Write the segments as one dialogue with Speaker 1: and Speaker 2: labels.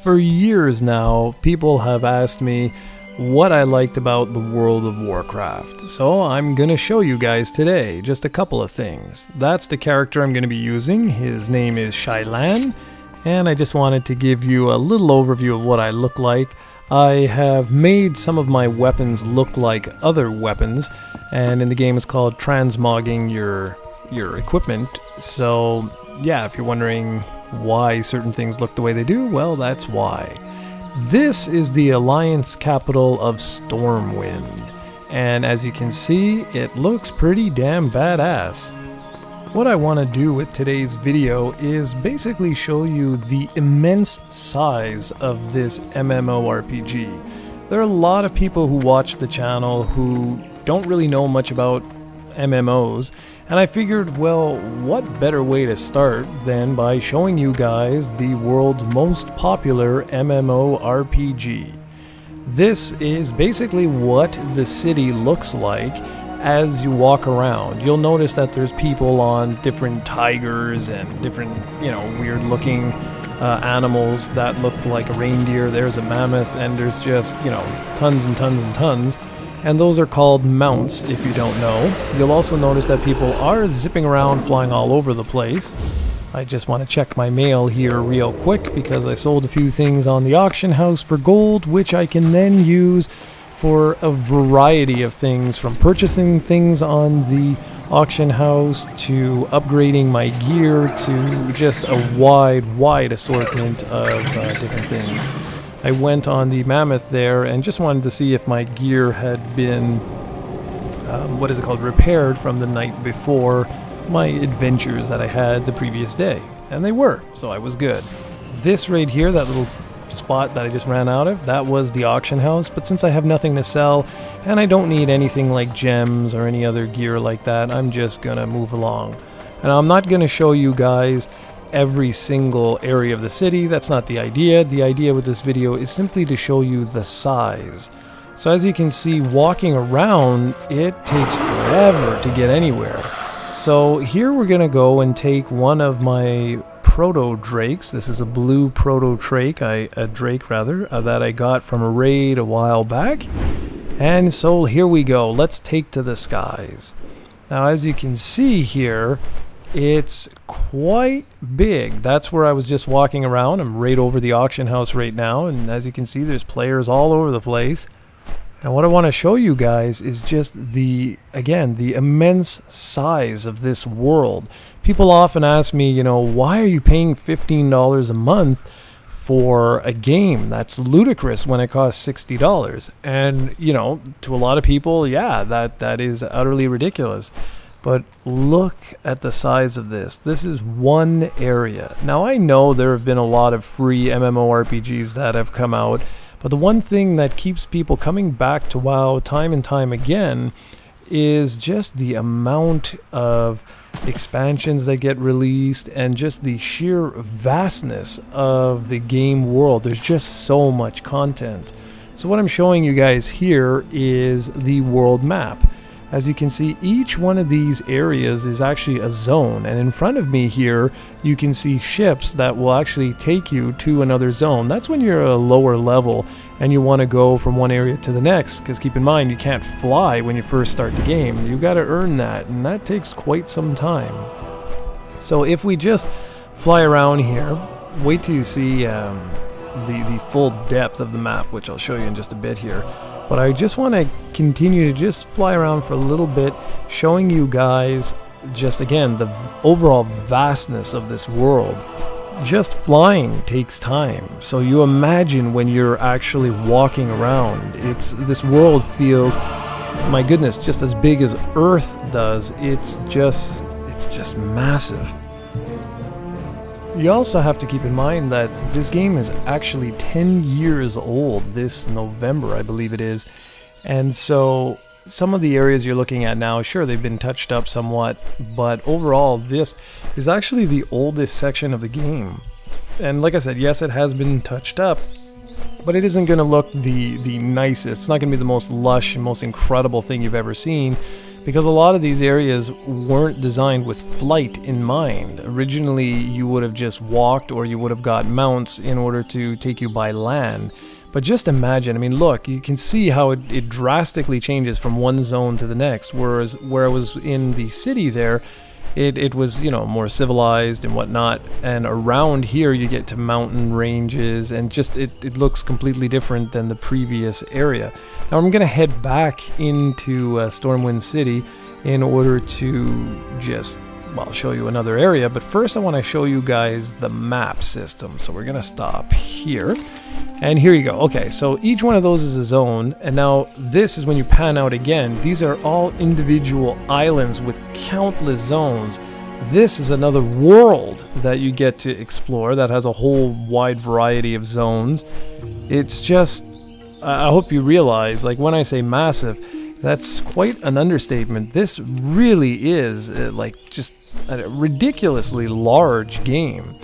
Speaker 1: For years now, people have asked me what I liked about the world of Warcraft. So I'm gonna show you guys today just a couple of things. That's the character I'm gonna be using. His name is Shylan, and I just wanted to give you a little overview of what I look like. I have made some of my weapons look like other weapons, and in the game it's called transmogging your equipment. So yeah, if you're wondering why certain things look the way they do, well, that's why. This is the Alliance capital of Stormwind, and as you can see, it looks pretty damn badass. What I want to do with today's video is basically show you the immense size of this MMORPG. There are a lot of people who watch the channel who don't really know much about MMOs, and I figured, well, what better way to start than by showing you guys the world's most popular MMORPG. This is basically what the city looks like as you walk around. You'll notice that there's people on different tigers and different, weird looking animals that look like a reindeer. There's a mammoth, and there's just, tons and tons and tons. And those are called mounts, if you don't know. You'll also notice that people are zipping around, flying all over the place. I just want to check my mail here real quick because I sold a few things on the auction house for gold, which I can then use for a variety of things, from purchasing things on the auction house to upgrading my gear to just a wide assortment of different things. I went on the mammoth there and just wanted to see if my gear had been, repaired from the night before my adventures that I had the previous day. And they were, so I was good. This right here, that little spot that I just ran out of, that was the auction house, but since I have nothing to sell and I don't need anything like gems or any other gear like that, I'm just gonna move along. And I'm not gonna show you guys every single area of the city. That's not the idea. The idea with this video is simply to show you the size. So as you can see, walking around, it takes forever to get anywhere. So here we're gonna go and take one of my proto drakes. This is a blue proto drake, that I got from a raid a while back. And so here we go. Let's take to the skies. Now as you can see here, it's quite big. That's where I was just walking around. I'm right over the auction house right now, and as you can see, there's players all over the place. And what I want to show you guys is just the immense size of this world. People often ask me, why are you paying $15 a month for a game? That's ludicrous when it costs $60. And, to a lot of people, yeah, that is utterly ridiculous. But look at the size of this. This is one area. Now I know there have been a lot of free MMORPGs that have come out, but the one thing that keeps people coming back to WoW time and time again is just the amount of expansions that get released and just the sheer vastness of the game world. There's just so much content. So what I'm showing you guys here is the world map. As you can see, each one of these areas is actually a zone, and in front of me here you can see ships that will actually take you to another zone. That's when you're a lower level and you want to go from one area to the next, because keep in mind, you can't fly when you first start the game. You got to earn that, and that takes quite some time. So if we just fly around here, wait till you see the full depth of the map, which I'll show you in just a bit here. But I just want to continue to just fly around for a little bit, showing you guys just, again, the overall vastness of this world. Just flying takes time, so you imagine when you're actually walking around. This world feels, my goodness, just as big as Earth does. It's just massive. You also have to keep in mind that this game is actually 10 years old this November, I believe it is. And so some of the areas you're looking at now, sure, they've been touched up somewhat, but overall this is actually the oldest section of the game. And like I said, yes, it has been touched up, but it isn't going to look the nicest. It's not going to be the most lush and most incredible thing you've ever seen, because a lot of these areas weren't designed with flight in mind. Originally, you would have just walked, or you would have got mounts in order to take you by land. But just imagine, I mean, look, you can see how it drastically changes from one zone to the next, whereas where I was in the city there, it was, you know, more civilized and whatnot, and around here you get to mountain ranges, and just it looks completely different than the previous area. Now I'm gonna head back into Stormwind City in order to just, well, show you another area, but first I want to show you guys the map system. So we're gonna stop here, and here you go. Okay, so each one of those is a zone, and now this is when you pan out again. These are all individual islands with countless zones. This is another world that you get to explore that has a whole wide variety of zones. It's just, I hope you realize, like when I say massive, that's quite an understatement. This really is like just a ridiculously large game.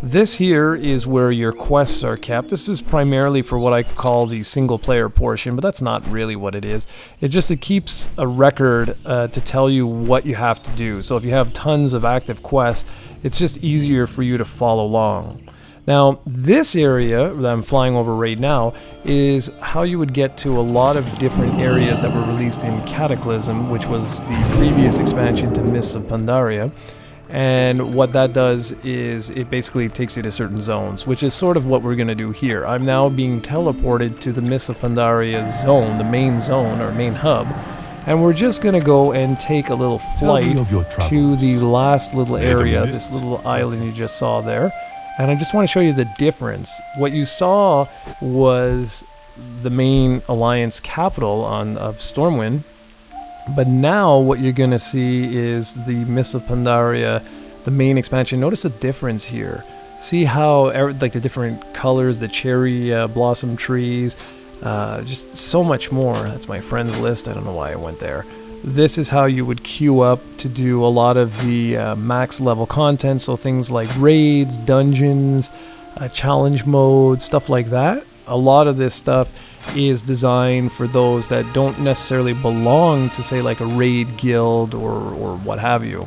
Speaker 1: This here is where your quests are kept. This is primarily for what I call the single player portion, but that's not really what it is. It keeps a record to tell you what you have to do. So if you have tons of active quests, it's just easier for you to follow along. Now, this area that I'm flying over right now is how you would get to a lot of different areas that were released in Cataclysm, which was the previous expansion to Mists of Pandaria. And what that does is it basically takes you to certain zones, which is sort of what we're going to do here. I'm now being teleported to the Mists of Pandaria zone, the main zone or main hub. And we're just going to go and take a little flight to the last little area, this little island you just saw there. And I just want to show you the difference. What you saw was the main Alliance capital of Stormwind. But now what you're going to see is the Mists of Pandaria, the main expansion. Notice the difference here. See how, like, the different colors, the cherry blossom trees, just so much more. That's my friends list. I don't know why I went there. This is how you would queue up to do a lot of the max level content. So things like raids, dungeons, challenge mode, stuff like that. A lot of this stuff is designed for those that don't necessarily belong to, say, like a raid guild or what have you.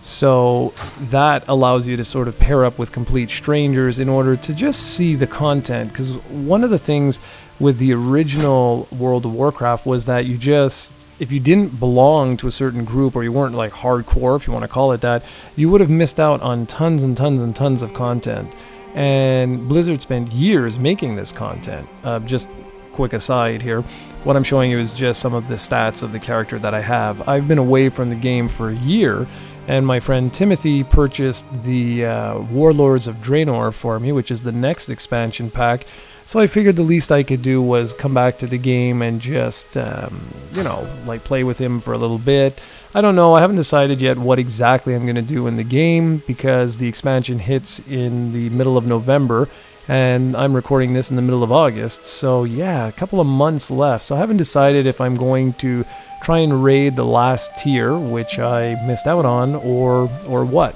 Speaker 1: So that allows you to sort of pair up with complete strangers in order to just see the content. Because one of the things with the original World of Warcraft was that you just, if you didn't belong to a certain group, or you weren't like hardcore, if you want to call it that, you would have missed out on tons and tons and tons of content. And Blizzard spent years making this content. Just quick aside here, what I'm showing you is just some of the stats of the character that I have. I've been away from the game for a year, and my friend Timothy purchased the Warlords of Draenor for me, which is the next expansion pack. So I figured the least I could do was come back to the game and just, you know, like play with him for a little bit. I don't know, I haven't decided yet what exactly I'm going to do in the game, because the expansion hits in the middle of November, and I'm recording this in the middle of August. So yeah, a couple of months left. So I haven't decided if I'm going to try and raid the last tier, which I missed out on, or what.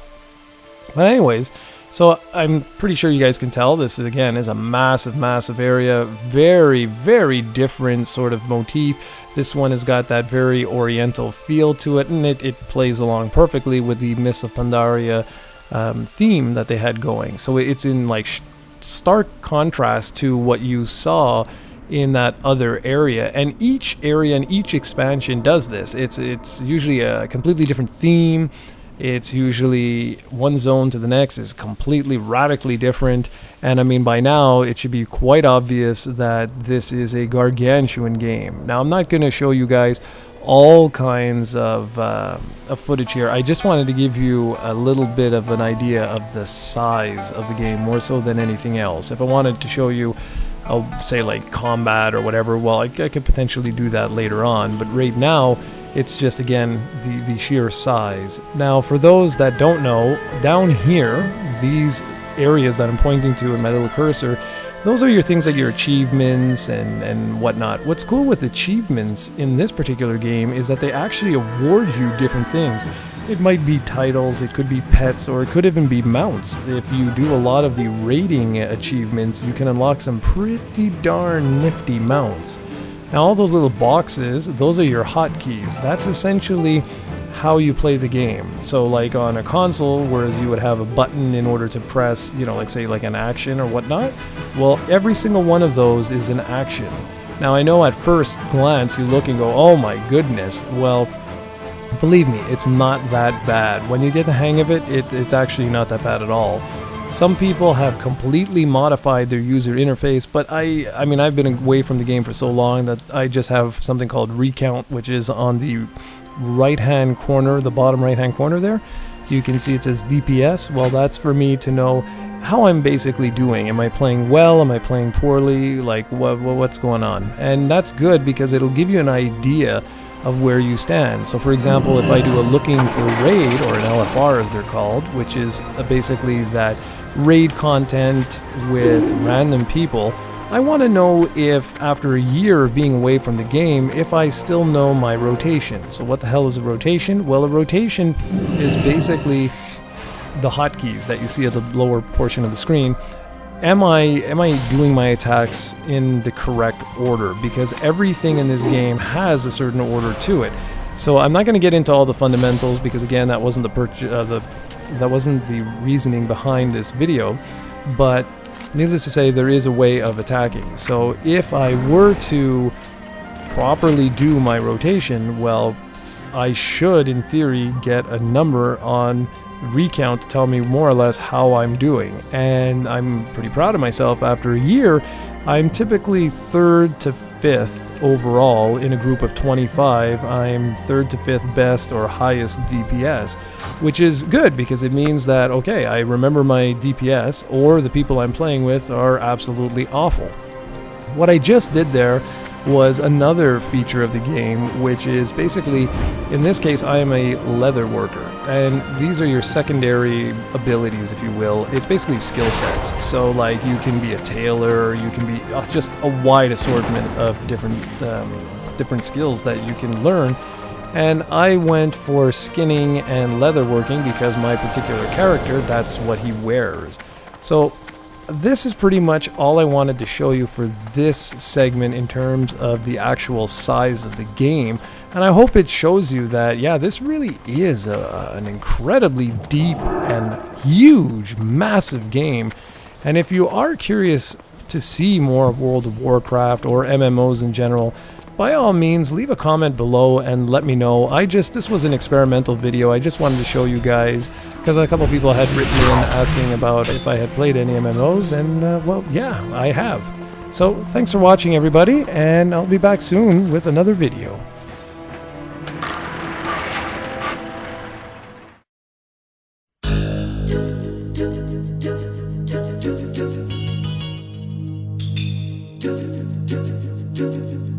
Speaker 1: But anyways, so I'm pretty sure you guys can tell this again is a massive, massive area. Very, very different sort of motif. This one has got that very oriental feel to it, and it plays along perfectly with the Mists of Pandaria theme that they had going. So it's in like stark contrast to what you saw in that other area. And each area and each expansion does this. It's usually a completely different theme. It's usually one zone to the next is completely radically different. And I mean, by now it should be quite obvious that this is a gargantuan game. Now, I'm not going to show you guys all kinds of footage here. I just wanted to give you a little bit of an idea of the size of the game, more so than anything else. If I wanted to show you, I'll say like combat or whatever, well, I could potentially do that later on. But right now, it's just, again, the sheer size. Now, for those that don't know, down here, these areas that I'm pointing to in my little cursor, those are your things like your achievements and whatnot. What's cool with achievements in this particular game is that they actually award you different things. It might be titles, it could be pets, or it could even be mounts. If you do a lot of the raiding achievements, you can unlock some pretty darn nifty mounts. Now all those little boxes, those are your hotkeys. That's essentially how you play the game. So like on a console, whereas you would have a button in order to press, you know, like say like an action or whatnot, well, every single one of those is an action. Now I know at first glance you look and go, oh my goodness, well, believe me, it's not that bad. When you get the hang of it, it's actually not that bad at all. Some people have completely modified their user interface, but I mean, I've been away from the game for so long that I just have something called Recount, which is on the right-hand corner, the bottom right-hand corner there. You can see it says DPS. Well, that's for me to know how I'm basically doing. Am I playing well? Am I playing poorly? Like, what's going on? And that's good because it'll give you an idea of where you stand. So for example, if I do a looking for raid, or an LFR as they're called, which is basically that raid content with random people, I want to know if after a year of being away from the game, if I still know my rotation. So what the hell is a rotation? Well, a rotation is basically the hotkeys that you see at the lower portion of the screen. Am I doing my attacks in the correct order? Because everything in this game has a certain order to it. So I'm not going to get into all the fundamentals because again, that wasn't that wasn't the reasoning behind this video. But needless to say, there is a way of attacking. So if I were to properly do my rotation, well, I should, in theory, get a number on Recount to tell me more or less how I'm doing. And I'm pretty proud of myself. After a year, I'm typically 3rd to 5th overall in a group of 25. I'm 3rd to 5th best or highest DPS, which is good because it means that, okay, I remember my DPS, or the people I'm playing with are absolutely awful. What I just did there was another feature of the game, which is basically, in this case, I am a leather worker, and these are your secondary abilities, if you will. It's basically skill sets. So like you can be a tailor, you can be just a wide assortment of different skills that you can learn. And I went for skinning and leatherworking because my particular character, that's what he wears. So this is pretty much all I wanted to show you for this segment in terms of the actual size of the game. And I hope it shows you that, yeah, this really is an incredibly deep and huge, massive game. And if you are curious to see more of World of Warcraft or MMOs in general, by all means, leave a comment below and let me know. This was an experimental video. I just wanted to show you guys, because a couple people had written in asking about if I had played any MMOs, and well, yeah, I have. So, thanks for watching, everybody, and I'll be back soon with another video.
Speaker 2: Do